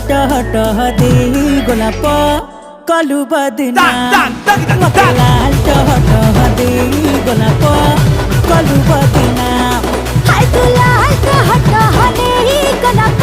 टह टह दे गोलाप कलु बदनाम मते लाल टह टह दे गोलाप कलु बदनाम हाय तू लाल टह टह दे गोलाप